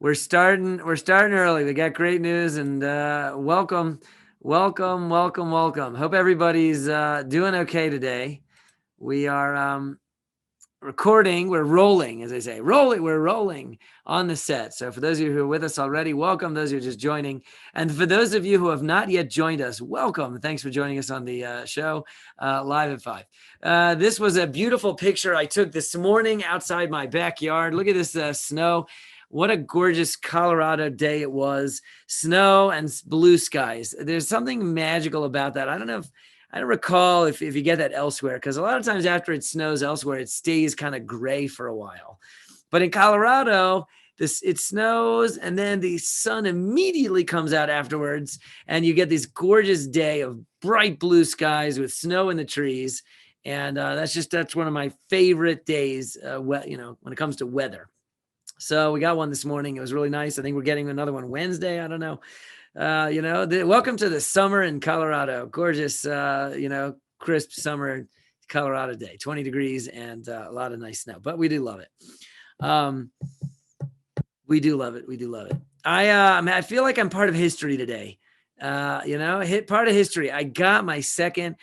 We're starting early. We got great news, and welcome. Hope everybody's doing okay today. We are recording. We're rolling, as I say. We're rolling on the set. So for those of you who are with us already, welcome. Those who are just joining. And for those of you who have not yet joined us, welcome. Thanks for joining us on the show live at 5. This was a beautiful picture I took this morning outside my backyard. Look at this snow. What a gorgeous Colorado day it was. Snow and blue skies. There's something magical about that. I don't recall if you get that elsewhere, because a lot of times after it snows elsewhere, it stays kind of gray for a while. But in Colorado, it snows and then the sun immediately comes out afterwards, and you get this gorgeous day of bright blue skies with snow in the trees. And that's one of my favorite days, when it comes to weather. So we got one this morning. It was really nice. I think we're getting another one Wednesday. I don't know. Welcome to the summer in Colorado. Gorgeous, crisp summer Colorado day, 20 degrees and a lot of nice snow, but we do love it. We do love it. I feel like I'm part of history today. Part of history. I got my second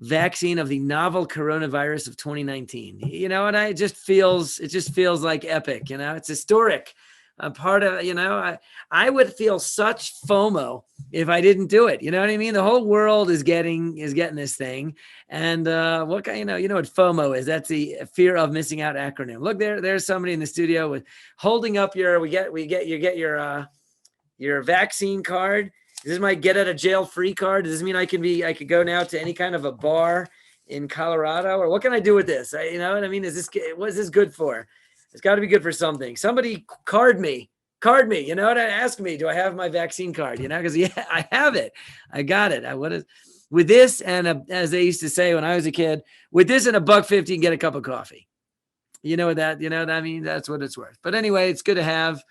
vaccine of the novel coronavirus of 2019. You know what? It just feels like epic. It's historic. I'm part of, I would feel such FOMO if I didn't do it. You know what I mean? The whole world is getting this thing. And what FOMO is? That's the fear of missing out acronym. Look, there's somebody in the studio with holding up you get your vaccine card. This is my get out of jail free card. Does this mean I could go now to any kind of a bar in Colorado, or what can I do with this? You know what I mean? What is this good for? It's got to be good for something. Somebody card me, ask me, do I have my vaccine card? Because I have it. I got it. With this, and as they used to say when I was a kid, with this and $1.50, you can get a cup of coffee. You know what I mean? That's what it's worth. But anyway, it's good to have.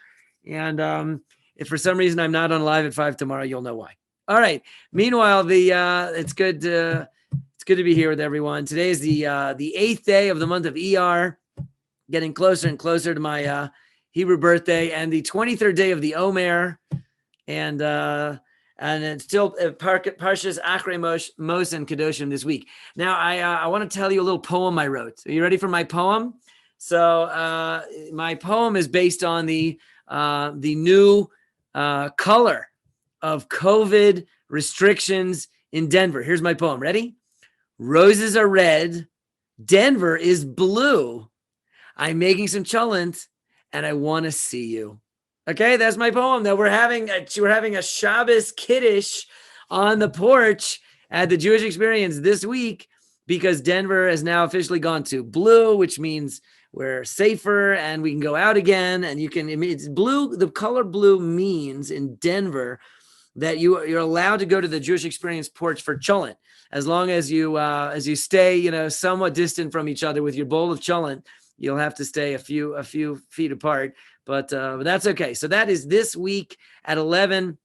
And if for some reason I'm not on live at 5 tomorrow, you'll know why. All right. Meanwhile, it's good to be here with everyone. Today is the 8th day of the month of ER. Getting closer and closer to my Hebrew birthday, and the 23rd day of the Omer, and it's still Parshas Achrei Mos and Kedoshim this week. Now, I want to tell you a little poem I wrote. Are you ready for my poem? So my poem is based on the new color of COVID restrictions in Denver. Here's my poem. Ready? Roses are red. Denver is blue. I'm making some cholent, and I want to see you. Okay, that's my poem. Now we're having a Shabbos Kiddush on the porch at the Jewish Experience this week, because Denver has now officially gone to blue, which means we're safer and we can go out again. And it's blue. The color blue means in Denver that you're allowed to go to the Jewish Experience porch for cholent, as long as you stay somewhat distant from each other with your bowl of cholent. You'll have to stay a few feet apart, but that's okay. So that is this week at 11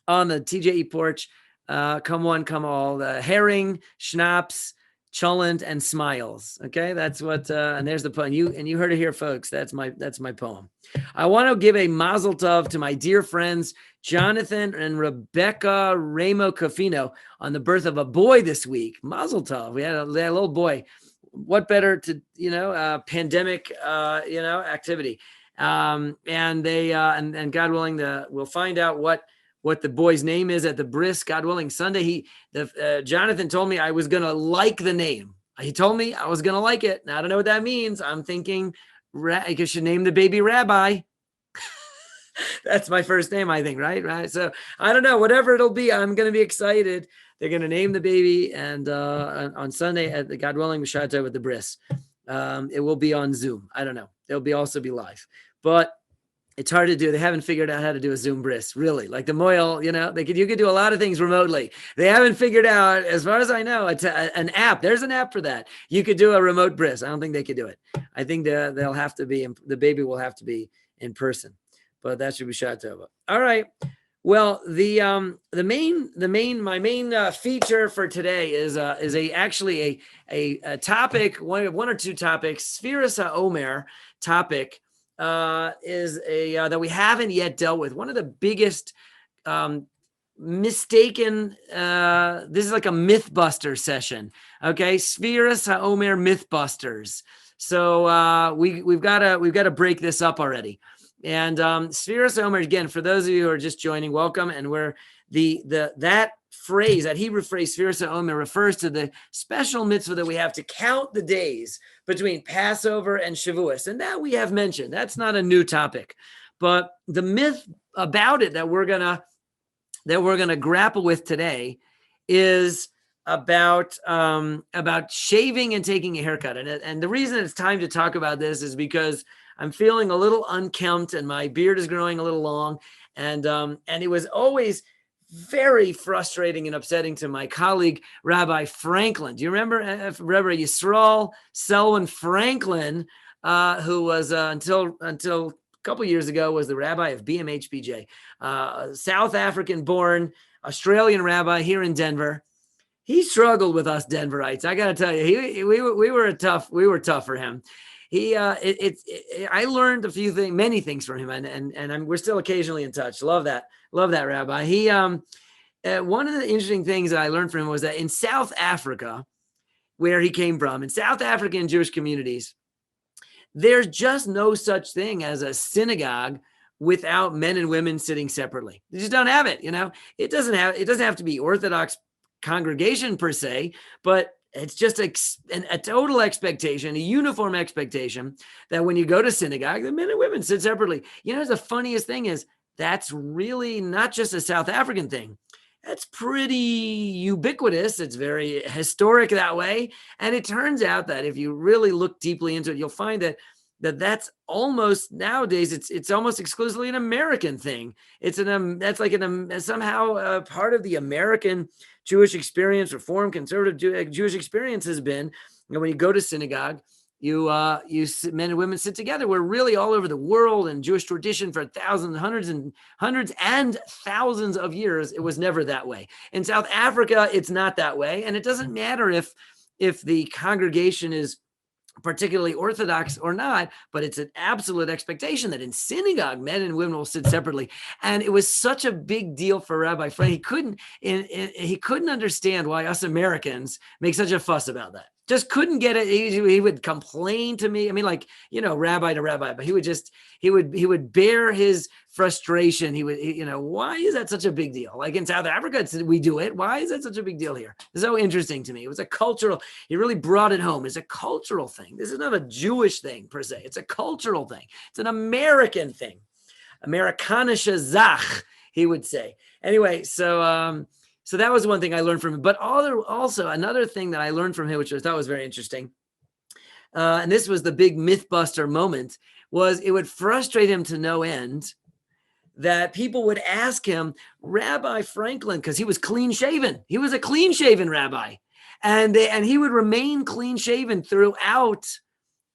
on the TJE porch. Come one, come all. Herring, schnapps, cholent, and smiles. Okay, that's what. And there's the poem. You heard it here, folks. That's my poem. I want to give a mazel tov to my dear friends Jonathan and Rebecca Ramo Cofino on the birth of a boy this week. Mazel tov. We had a little boy. What better to pandemic activity, and they and God willing, we'll find out what the boy's name is at the bris. God willing, Sunday. Jonathan told me I was gonna like the name. He told me I was gonna like it. Now I don't know what that means. I'm thinking I should name the baby Rabbi. That's my first name, I think, right? So I don't know, whatever it'll be, I'm going to be excited. They're going to name the baby, and on Sunday, at the God willing, B'Shar Tov with the bris. It will be on Zoom. I don't know. It'll also be live, but it's hard to do. They haven't figured out how to do a Zoom bris, really. Like the Moyle, you could do a lot of things remotely. They haven't figured out, as far as I know, it's an app. There's an app for that. You could do a remote bris. I don't think they could do it. I think they'll have to be, the baby will have to be in person. But that should be B'Shar Tov. All right. Well, my main feature for today is a topic, one or two topics, Sfiras HaOmer topic is a that we haven't yet dealt with. One of the biggest mistaken. This is like a MythBuster session. Okay, Spheris HaOmer MythBusters. So we've got to break this up already. And Spheris HaOmer, again, for those of you who are just joining, welcome. And we're that phrase, that Hebrew phrase, Spheris HaOmer, refers to the special mitzvah that we have to count the days between Passover and Shavuos. And that we have mentioned. That's not a new topic. But the myth about it that we're gonna grapple with today is about shaving and taking a haircut. And the reason it's time to talk about this is because I'm feeling a little unkempt and my beard is growing a little long. And it was always very frustrating and upsetting to my colleague, Rabbi Franklin. Do you remember Rabbi Yisrael Selwyn Franklin, who was until a couple years ago was the rabbi of BMHBJ, South African born Australian rabbi here in Denver. He struggled with us Denverites. I got to tell you, we were tough for him. I learned many things from him, and we're still occasionally in touch. Love that rabbi. He one of the interesting things that I learned from him was that in South Africa, where he came from, in South African Jewish communities, there's just no such thing as a synagogue without men and women sitting separately. They just don't have it. It doesn't have to be Orthodox congregation per se, but it's just a total expectation, a uniform expectation that when you go to synagogue, the men and women sit separately. The funniest thing is that's really not just a South African thing. That's pretty ubiquitous. It's very historic that way. And it turns out that if you really look deeply into it, you'll find that's almost nowadays, it's almost exclusively an American thing. That's like somehow part of the American Jewish experience, Reform, conservative Jewish experience has been, when you go to synagogue, you men and women sit together. We're really all over the world, and Jewish tradition for hundreds and thousands of years, it was never that way. In South Africa, it's not that way, and it doesn't matter if the congregation is particularly Orthodox or not, but it's an absolute expectation that in synagogue, men and women will sit separately. And it was such a big deal for Rabbi Frank. He couldn't understand why us Americans make such a fuss about that. Just couldn't get it. He would complain to me. I mean, rabbi to rabbi, but he would bear his frustration. Why is that such a big deal? Like in South Africa, we do it. Why is that such a big deal here? It's so interesting to me. It was a cultural, he really brought it home. It's a cultural thing. This is not a Jewish thing per se. It's a cultural thing. It's an American thing. Amerikanische Sache, he would say. Anyway, so that was one thing I learned from him. But also another thing that I learned from him, which I thought was very interesting, and this was the big MythBuster moment, was it would frustrate him to no end that people would ask him, Rabbi Franklin, because he was clean shaven. He was a clean shaven rabbi. And he would remain clean shaven throughout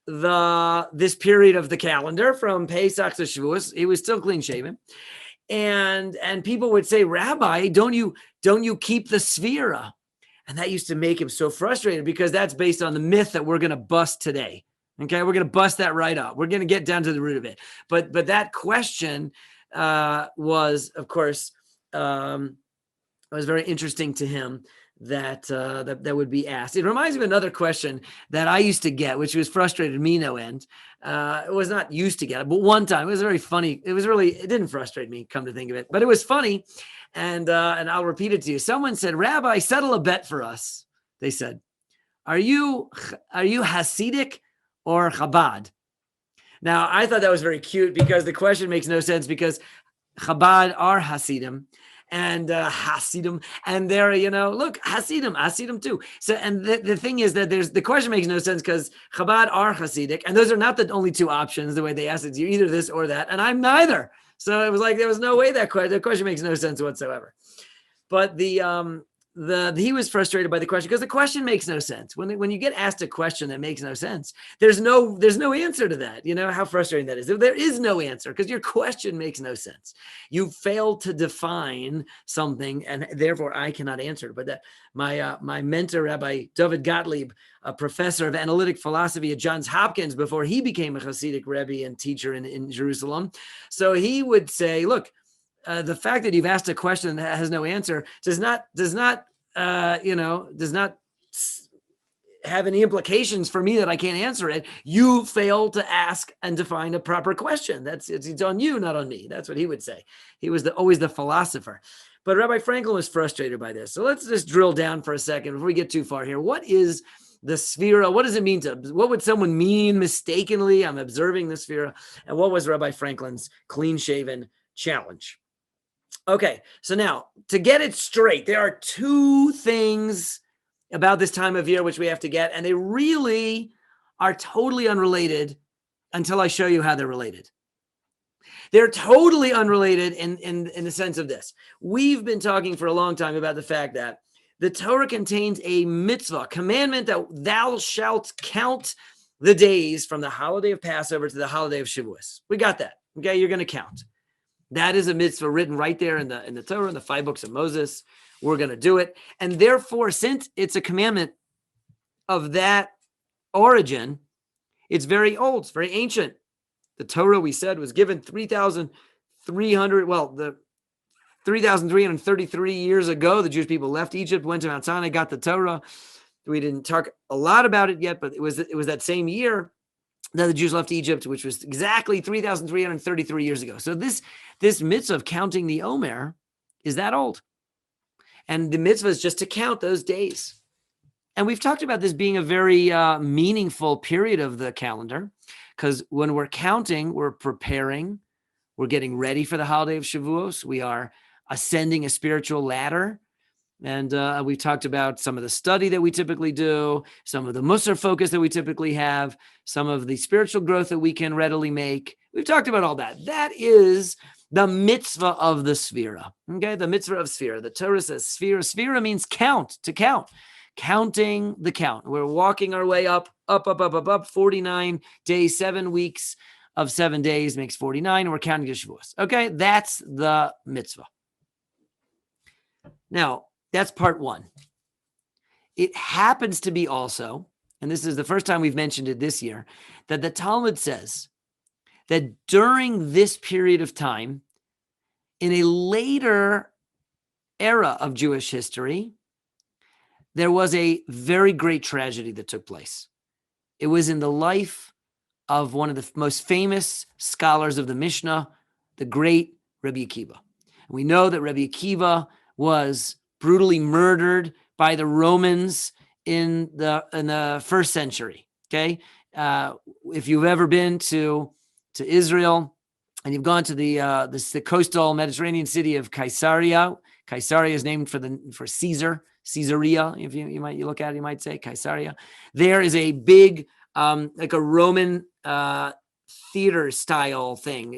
this period of the calendar from Pesach to Shavuos. He was still clean shaven. And people would say, Rabbi, don't you keep the Sphira? And that used to make him so frustrated, because that's based on the myth that we're going to bust today. Okay, we're going to bust that right up. We're going to get down to the root of it. But that question was, of course, was very interesting to him that would be asked. It reminds me of another question that I used to get, which was frustrated me no end. It was not used to get it, but one time it was very funny. It didn't frustrate me, come to think of it, but it was funny. And I'll repeat it to you. Someone said, Rabbi, settle a bet for us. They said, are you Hasidic or Chabad? Now, I thought that was very cute, because the question makes no sense, because Chabad are Hasidim. And Hasidim, and they're, look, Hasidim too. So, and the thing is that the question makes no sense, because Chabad are Hasidic, and those are not the only two options. The way they asked it, you're either this or that, and I'm neither. So it was like there was no way the question makes no sense whatsoever. But the he was frustrated by the question because the question makes no sense. When you get asked a question that makes no sense, there's no answer to that. You know how frustrating that is. There is no answer because your question makes no sense. You failed to define something, and therefore I cannot answer it. But that my mentor, Rabbi David Gottlieb, a professor of analytic philosophy at Johns Hopkins before he became a Hasidic Rebbe and teacher in Jerusalem, so he would say, look. The fact that you've asked a question that has no answer does not have any implications for me that I can't answer it. You failed to ask and define a proper question. It's on you, not on me. That's what he would say. He was always the philosopher. But Rabbi Franklin was frustrated by this. So let's just drill down for a second before we get too far here. What is the Sphira? What does it mean what would someone mean mistakenly? I'm observing the Sphira. And what was Rabbi Franklin's clean-shaven challenge? Okay, so now to get it straight, there are two things about this time of year which we have to get, and they really are totally unrelated until I show you how they're related. They're totally unrelated in the sense of this. We've been talking for a long time about the fact that the Torah contains a mitzvah, commandment that thou shalt count the days from the holiday of Passover to the holiday of Shavuos. We got that. Okay, you're going to count. That is a mitzvah written right there in the Torah, in the 5 books of Moses. We're going to do it. And therefore, since it's a commandment of that origin, it's very old, it's very ancient. The Torah, we said, was given 3,333 years ago. The Jewish people left Egypt, went to Mount Sinai, got the Torah. We didn't talk a lot about it yet, but it was that same year that the Jews left Egypt, which was exactly 3,333 years ago. So this mitzvah of counting the Omer is that old. And the mitzvah is just to count those days. And we've talked about this being a very meaningful period of the calendar, because when we're counting, we're preparing, we're getting ready for the holiday of Shavuos. We are ascending a spiritual ladder. And we've talked about some of the study that we typically do, some of the Musar focus that we typically have, some of the spiritual growth that we can readily make. We've talked about all that. That is the mitzvah of the Sphira. Okay, the mitzvah of Sphira. The Torah says Sphira. Sphira means count, to count. Counting the count. We're walking our way up, 49 days, 7 weeks of 7 days makes 49, and we're counting to Shavuos. Okay, that's the mitzvah. Now, that's part one. It happens to be also, and this is the first time we've mentioned it this year, that the Talmud says that during this period of time, in a later era of Jewish history, there was a very great tragedy that took place. It was in the life of one of the most famous scholars of the Mishnah, the great Rabbi Akiva. We know that Rabbi Akiva was brutally murdered by the Romans in the first century. Okay, if you've ever been to Israel and you've gone to the coastal Mediterranean city of Caesarea, Caesarea is named for Caesar, Caesarea. If you look at it, you might say Caesarea. There is a big like a Roman theater style thing,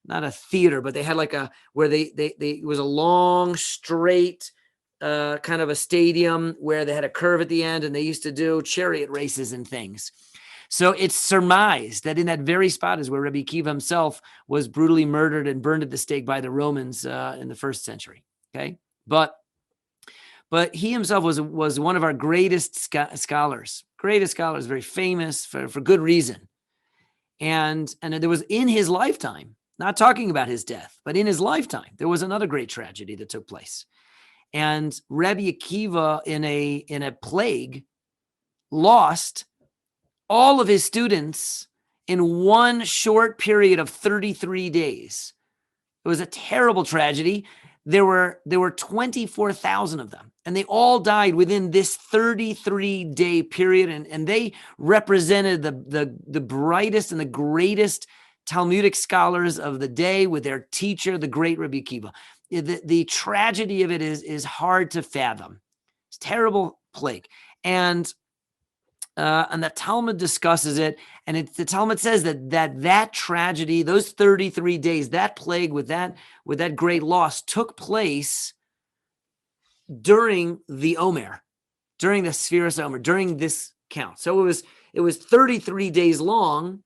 not a theater, but they had like where they it was a long, straight kind of a stadium where they had a curve at the end, and they used to do chariot races and things. So it's surmised that in that very spot is where Rabbi Akiva himself was brutally murdered and burned at the stake by the Romans in the first century. Okay, but he himself was one of our greatest scholars, very famous for good reason, and there was in his lifetime. Not talking about his death, but in his lifetime, there was another great tragedy that took place. And Rabbi Akiva, in a plague, lost all of his students in one short period of 33 days. It was a terrible tragedy. There were 24,000 of them, and they all died within this 33-day period, and they represented the brightest and the greatest Talmudic scholars of the day with their teacher, the great Rabbi Akiva. The tragedy of it is hard to fathom. It's a terrible plague. And the Talmud discusses it. And the Talmud says that tragedy, those 33 days, that plague with that great loss took place during the Omer, during the Sfiras Omer, during this count. So it was 33 days long,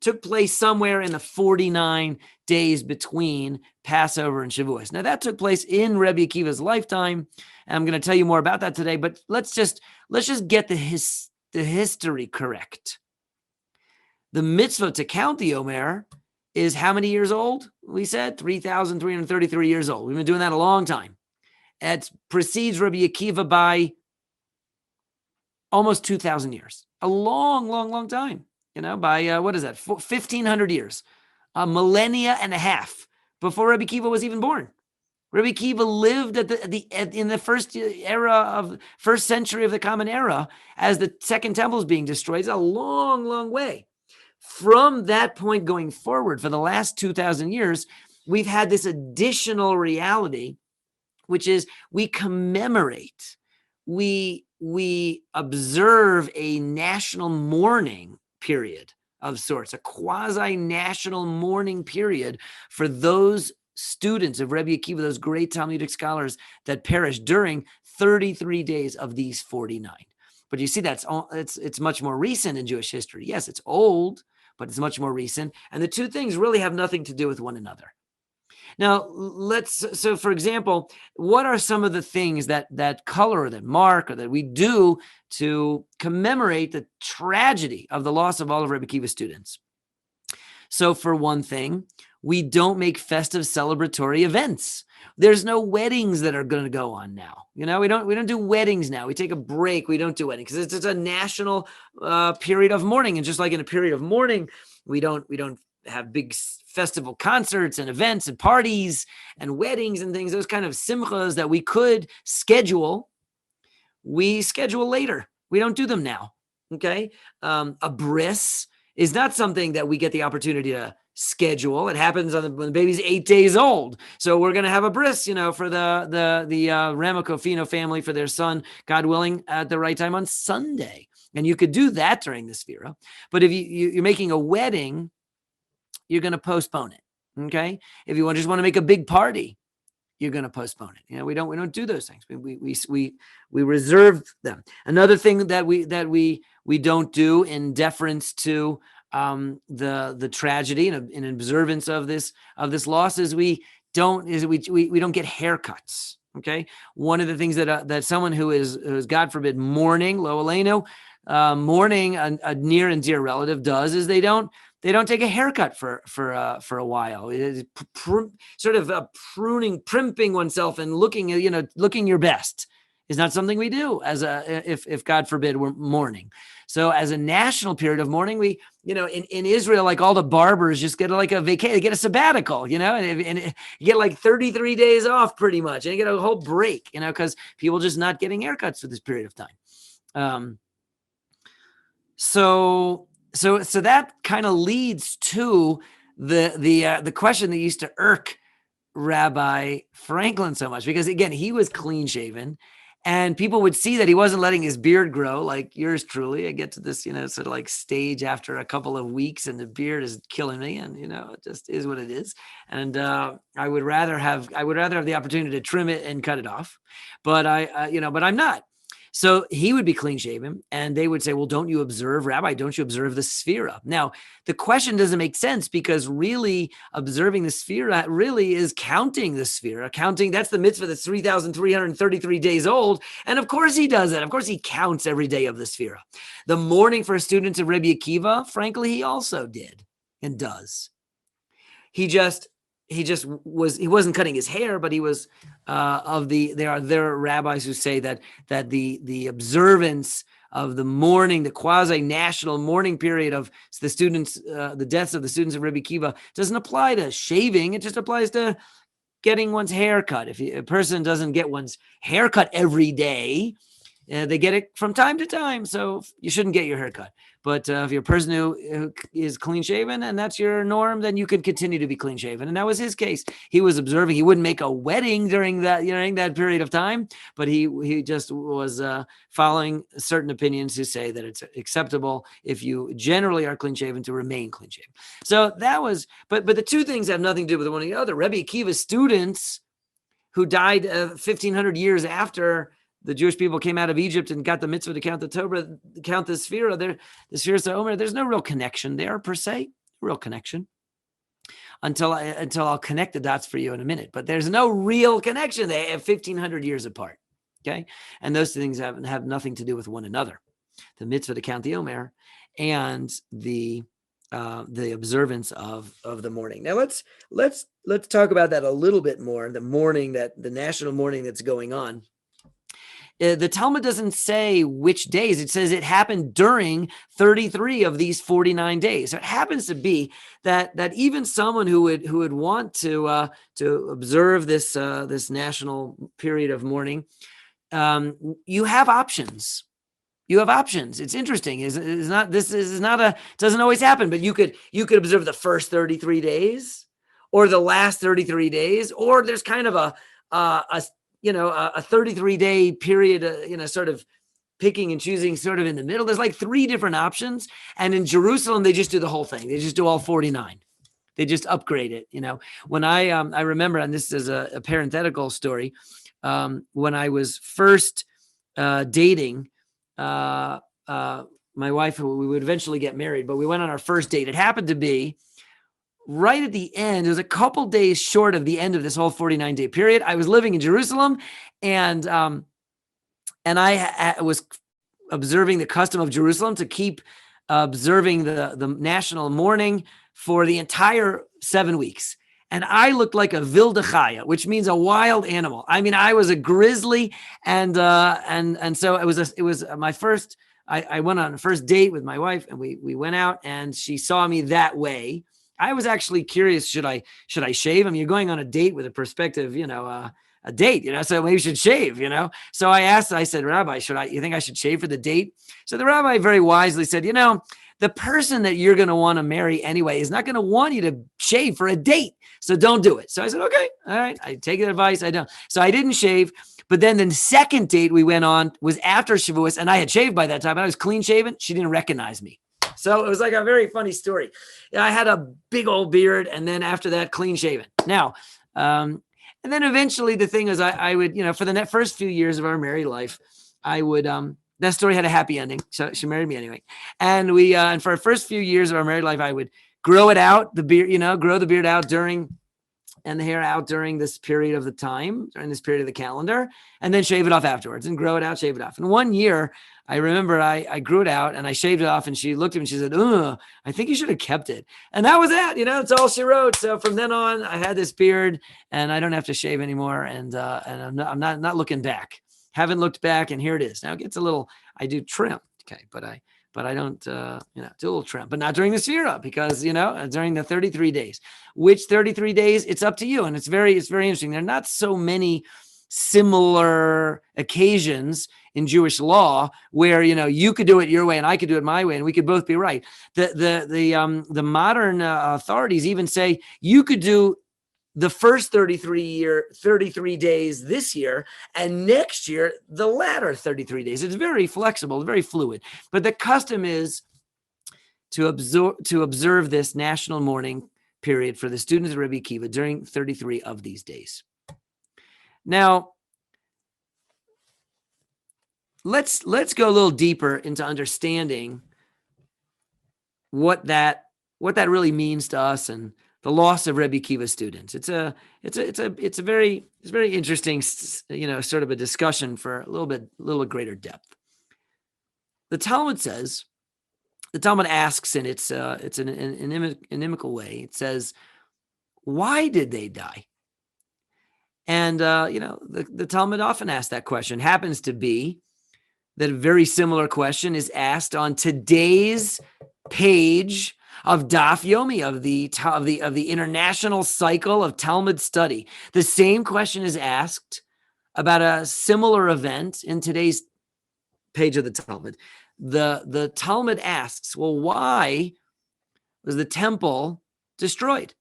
took place somewhere in the 49 days between Passover and Shavuos. Now that took place in Rebbe Akiva's lifetime. And I'm going to tell you more about that today, but let's just get the history correct. The mitzvah to count the Omer is how many years old? We said 3,333 years old. We've been doing that a long time. It precedes Rabbi Akiva by almost 2,000 years. A long, long, long time. By what is that? 1,500 years, a millennia and a half before Rabbi Akiva was even born. Rabbi Akiva lived in the first century of the Common Era as the Second Temple is being destroyed. It's a long, long way. From that point going forward, for the last 2,000 years, we've had this additional reality, which is we commemorate, we observe a national mourning period of sorts, a quasi-national mourning period for those students of Rebbe Akiva, those great Talmudic scholars that perished during 33 days of these 49. But you see, it's much more recent in Jewish history. Yes, it's old, but it's much more recent. And the two things really have nothing to do with one another. Now, so for example, what are some of the things that color or that mark or that we do to commemorate the tragedy of the loss of all of Rebbe Akiva's students? So for one thing, we don't make festive celebratory events. There's no weddings that are going to go on now. We don't do weddings now. We take a break. We don't do weddings because it's a national period of mourning. And just like in a period of mourning, we don't have big festival concerts and events and parties and weddings and things, those kind of simchas that we could schedule, we schedule later. We don't do them now, okay? A bris is not something that we get the opportunity to schedule. It happens when the baby's 8 days old. So we're going to have a bris, for the Ramacofino family for their son, God willing, at the right time on Sunday. And you could do that during the Sefira. But if you're making a wedding, you're going to postpone it. Okay. If you just want to make a big party, you're going to postpone it. We don't do those things. We reserve them. Another thing that we don't do in deference to the tragedy and in observance of this loss is we don't get haircuts. Okay. One of the things that someone who is God forbid mourning, lo aleinu, mourning a near and dear relative does is they don't take a haircut for a while. It's sort of pruning, primping oneself and looking your best is not something we do if God forbid we're mourning. So as a national period of mourning, we, in Israel, like all the barbers just get like a vacation, they get a sabbatical, and you get like 33 days off pretty much, and you get a whole break, because people just not getting haircuts for this period of time. So that kind of leads to the question that used to irk Rabbi Franklin so much, because again, he was clean shaven and people would see that he wasn't letting his beard grow like yours truly. I get to this, sort of like stage after a couple of weeks and the beard is killing me, and it just is what it is. And I would rather have the opportunity to trim it and cut it off, but but I'm not. So he would be clean shaven, and they would say, well, don't you observe, Rabbi? Don't you observe the Sefira? Now, the question doesn't make sense because really observing the Sefira really is counting the Sefira. Counting, that's the mitzvah that's 3,333 days old. And of course he does that. Of course he counts every day of the Sefira. The mourning for students of Rebbe Akiva, frankly, he also did and does. He wasn't cutting his hair, but he was there are rabbis who say that the observance of the mourning, the quasi-national mourning period of the students, the deaths of the students of Rebbe Akiva doesn't apply to shaving. It just applies to getting one's hair cut. If a person doesn't get one's hair cut every day, they get it from time to time. So you shouldn't get your hair cut. But if you're a person who is clean shaven and that's your norm, then you can continue to be clean shaven. And that was his case. He was observing. He wouldn't make a wedding during that period of time, but he just was following certain opinions who say that it's acceptable if you generally are clean shaven to remain clean shaven. So that was, but the two things have nothing to do with one another. Rebbe Akiva's students who died 1,500 years after the Jewish people came out of Egypt and got the mitzvah to count the Torah, count the Sphira, the Sphira Omer. There's no real connection there per se, real connection. Until I'll connect the dots for you in a minute. But there's no real connection. They have 1,500 years apart. Okay. And those things have nothing to do with one another. The mitzvah to count the Omer and the observance of the mourning. Now let's talk about that a little bit more. The mourning, the national mourning that's going on. The Talmud doesn't say which days. It says it happened during 33 of these 49 days. So it happens to be that even someone who would want to observe this national period of mourning, you have options. You have options. It's interesting. It doesn't always happen, but you could observe the first 33 days or the last 33 days, or there's kind of a 33-day period, sort of picking and choosing sort of in the middle. There's like 3 different options. And in Jerusalem, they just do the whole thing. They just do all 49. They just upgrade it. When I remember, and this is a parenthetical story, when I was first dating my wife, we would eventually get married, but we went on our first date. It happened to be right at the end. It was a couple days short of the end of this whole 49-day period. I was living in Jerusalem, and I was observing the custom of Jerusalem to keep observing the national mourning for the entire 7 weeks. And I looked like a wilde chaya, which means a wild animal. I mean, I was a grizzly, and so it was my first. I went on a first date with my wife, and we went out, and she saw me that way. I was actually curious, should I shave? I mean, you're going on a date with a prospective, a date, so maybe you should shave, So I said, Rabbi, you think I should shave for the date? So the rabbi very wisely said, the person that you're going to want to marry anyway is not going to want you to shave for a date. So don't do it. So I said, okay, all right. I take the advice. I don't. So I didn't shave. But then the second date we went on was after Shavuos, and I had shaved by that time. I was clean shaven. She didn't recognize me. So it was like a very funny story. I had a big old beard, and then after that, clean shaven. Now, and then eventually the thing is, I would, for the first few years of our married life, I would, that story had a happy ending. So she married me anyway. And and for our first few years of our married life, I would grow it out, the beard, grow the beard out and the hair out during this period of the time, during this period of the calendar, and then shave it off afterwards and grow it out, shave it off. And one year, I remember I grew it out and I shaved it off, and she looked at me and she said, I think you should have kept it. And that was it. It's all she wrote. So from then on, I had this beard and I don't have to shave anymore. And I'm not looking back. Haven't looked back, and here it is. Now it gets a little, I do trim. Okay. But I don't, do a little trim, but not during the Sphira, because, during the 33 days, which 33 days, it's up to you. And it's very interesting. There are not so many similar occasions in Jewish law where, you could do it your way and I could do it my way, and we could both be right. The modern authorities even say you could do the first 33 days this year, and next year, the latter 33 days. It's very flexible, very fluid. But the custom is to observe this national mourning period for the students of Rabbi Akiva during 33 of these days. Now, let's go a little deeper into understanding what that really means to us and the loss of Rebbe Akiva students. It's a very interesting, sort of a discussion for a little greater depth. The Talmud asks, and it's an inimical way. It says, why did they die? And the Talmud often asks that question. Happens to be that a very similar question is asked on today's page of Daf Yomi, of the international cycle of Talmud study. The same question is asked about a similar event in today's page of the Talmud. The Talmud asks, well, why was the temple destroyed?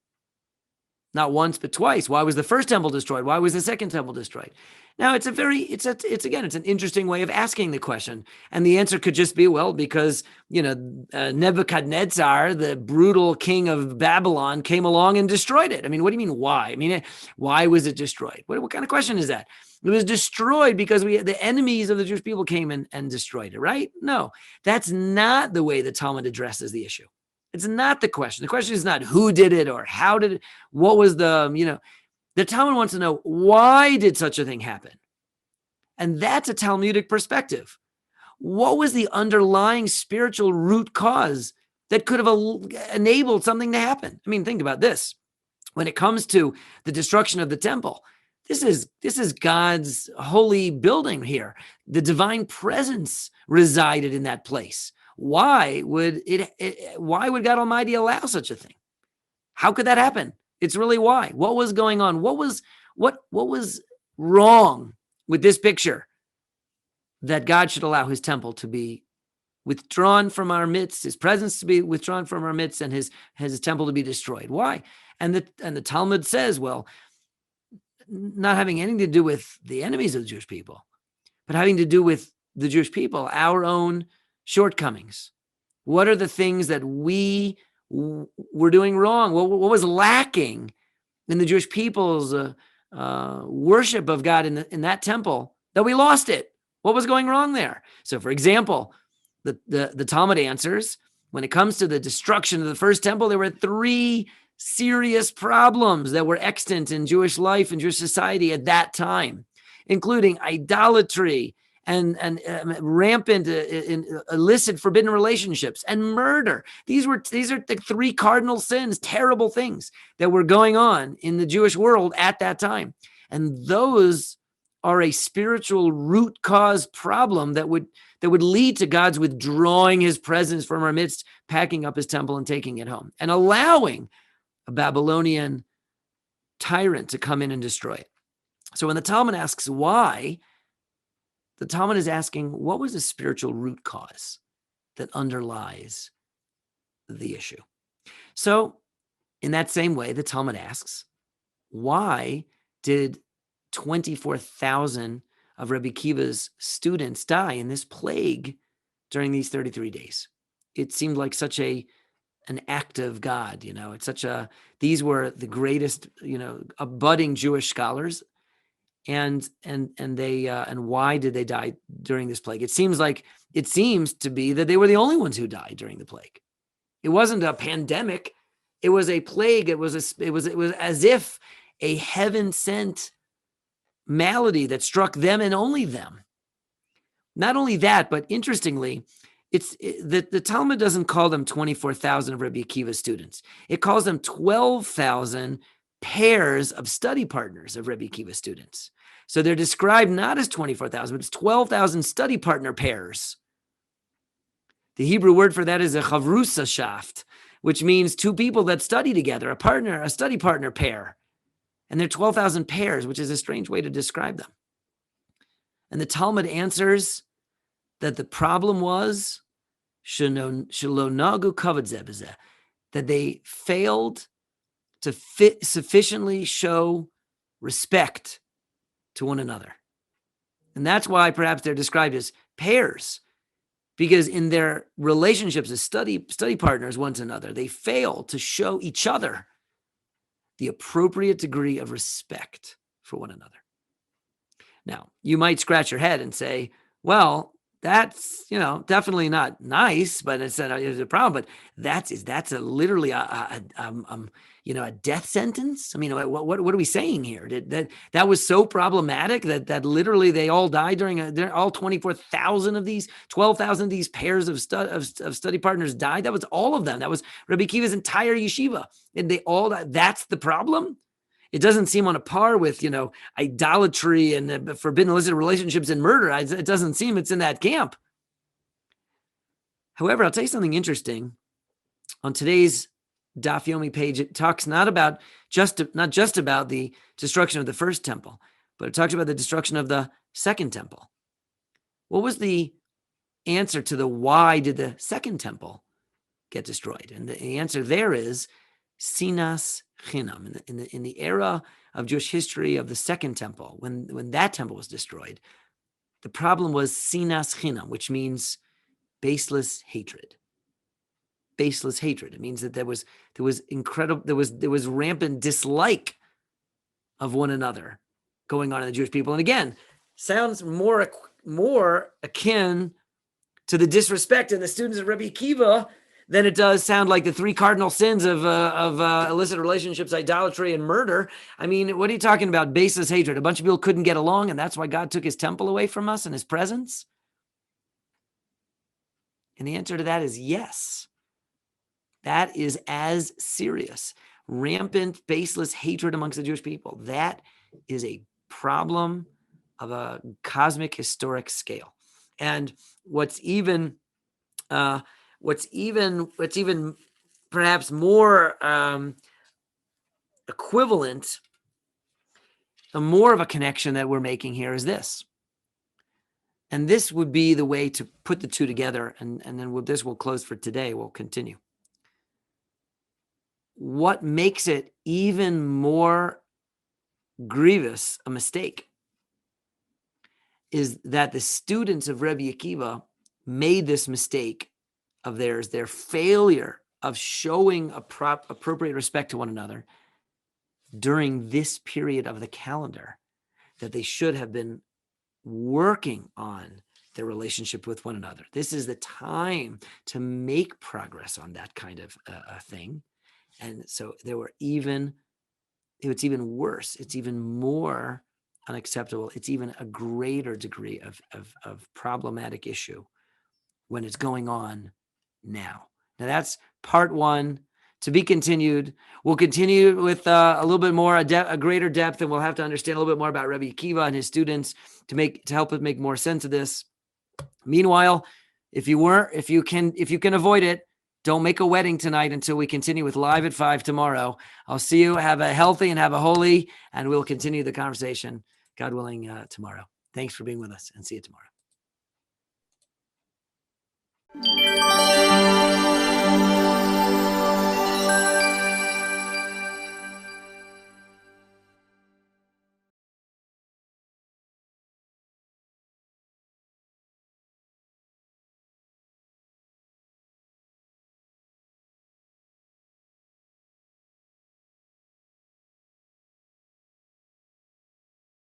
Not once, but twice. Why was the first temple destroyed? Why was the second temple destroyed? Now, it's an interesting way of asking the question. And the answer could just be, well, because, Nebuchadnezzar, the brutal king of Babylon, came along and destroyed it. I mean, what do you mean, why? I mean, why was it destroyed? What kind of question is that? It was destroyed because the enemies of the Jewish people came and destroyed it, right? No, that's not the way the Talmud addresses the issue. It's not the question. The question is not who did it or how did it, what was the Talmud wants to know, why did such a thing happen? And that's a Talmudic perspective. What was the underlying spiritual root cause that could have enabled something to happen? I mean, think about this. When it comes to the destruction of the temple, this is God's holy building here. The divine presence resided in that place. Why would God Almighty allow such a thing? How could that happen? It's really why. What was going on? What was wrong with this picture that God should allow his temple to be withdrawn from our midst, his presence to be withdrawn from our midst, and his temple to be destroyed? Why? And the Talmud says, well, not having anything to do with the enemies of the Jewish people, but having to do with the Jewish people, our own shortcomings. What are the things that we were doing wrong? What was lacking in the Jewish people's worship of God in that temple that we lost it? What was going wrong there? So, for example, the Talmud answers, when it comes to the destruction of the first temple, there were 3 serious problems that were extant in Jewish life and Jewish society at that time, including idolatry and rampant illicit forbidden relationships and murder. These are the 3 cardinal sins, terrible things that were going on in the Jewish world at that time. And those are a spiritual root cause problem that would lead to God's withdrawing his presence from our midst, packing up his temple and taking it home, and allowing a Babylonian tyrant to come in and destroy it. So when the Talmud asks why, the Talmud is asking, what was the spiritual root cause that underlies the issue? So in that same way, the Talmud asks, why did 24,000 of Rabbi Akiva's students die in this plague during these 33 days? It seemed like such an act of God, these were the greatest, budding Jewish scholars. And why did they die during this plague? It seems to be that they were the only ones who died during the plague. It wasn't a pandemic. It was a plague. It was as if a heaven-sent malady that struck them and only them. Not only that, but interestingly, the Talmud doesn't call them 24,000 of Rabbi Akiva's students. It calls them 12,000 pairs of study partners of Rabbi Akiva's students. So they're described not as 24,000, but it's 12,000 study partner pairs. The Hebrew word for that is a chavrusashaft, which means 2 people that study together, a study partner pair. And they're 12,000 pairs, which is a strange way to describe them. And the Talmud answers that the problem was shelo kavod zeh b'zeh, that they failed to sufficiently show respect to one another. And that's why perhaps they're described as pairs, because in their relationships as study partners one to another, they fail to show each other the appropriate degree of respect for one another. Now, you might scratch your head and say, well, that's, definitely not nice, but it's a problem. But that's literally a death sentence. I mean, what are we saying here? That was so problematic that literally they all died all 24,000 of these, 12,000 of these pairs of study partners died. That was all of them. That was Rabbi Akiva's entire yeshiva, and they all died. That's the problem. It doesn't seem on a par with, idolatry and forbidden illicit relationships and murder. It doesn't seem it's in that camp. However, I'll tell you something interesting. On today's Daf Yomi page, it talks not just about the destruction of the first temple, but it talks about the destruction of the second temple. What was the answer to the why did the second temple get destroyed? And the answer there is sinas chinam. In the era of Jewish history of the Second Temple, when that temple was destroyed, the problem was sinas chinam, which means baseless hatred. Baseless hatred. It means that there was rampant dislike of one another going on in the Jewish people. And again, sounds more akin to the disrespect in the students of Rabbi Akiva than it does sound like the three cardinal sins of illicit relationships, idolatry, and murder. I mean, what are you talking about? Baseless hatred. A bunch of people couldn't get along, and that's why God took his temple away from us and his presence? And the answer to that is yes. That is as serious. Rampant, baseless hatred amongst the Jewish people. That is a problem of a cosmic, historic scale. And what's even perhaps more equivalent, more of a connection that we're making here is this. And this would be the way to put the two together. And then with this, we'll close for today. We'll continue. What makes it even more grievous a mistake is that the students of Rebbe Akiva made this mistake of theirs, their failure of showing appropriate respect to one another during this period of the calendar, that they should have been working on their relationship with one another. This is the time to make progress on that kind of thing. And so it's even worse. It's even more unacceptable. It's even a greater degree of problematic issue when it's going on now. Now that's part one. To be continued. We'll continue with a little bit more, a greater depth, and we'll have to understand a little bit more about Rebbe Akiva and his students to help us make more sense of this. Meanwhile, if you can avoid it, don't make a wedding tonight until we continue with Live at 5 tomorrow. I'll see you. Have a healthy and have a holy, and we'll continue the conversation, God willing, tomorrow. Thanks for being with us, and see you tomorrow.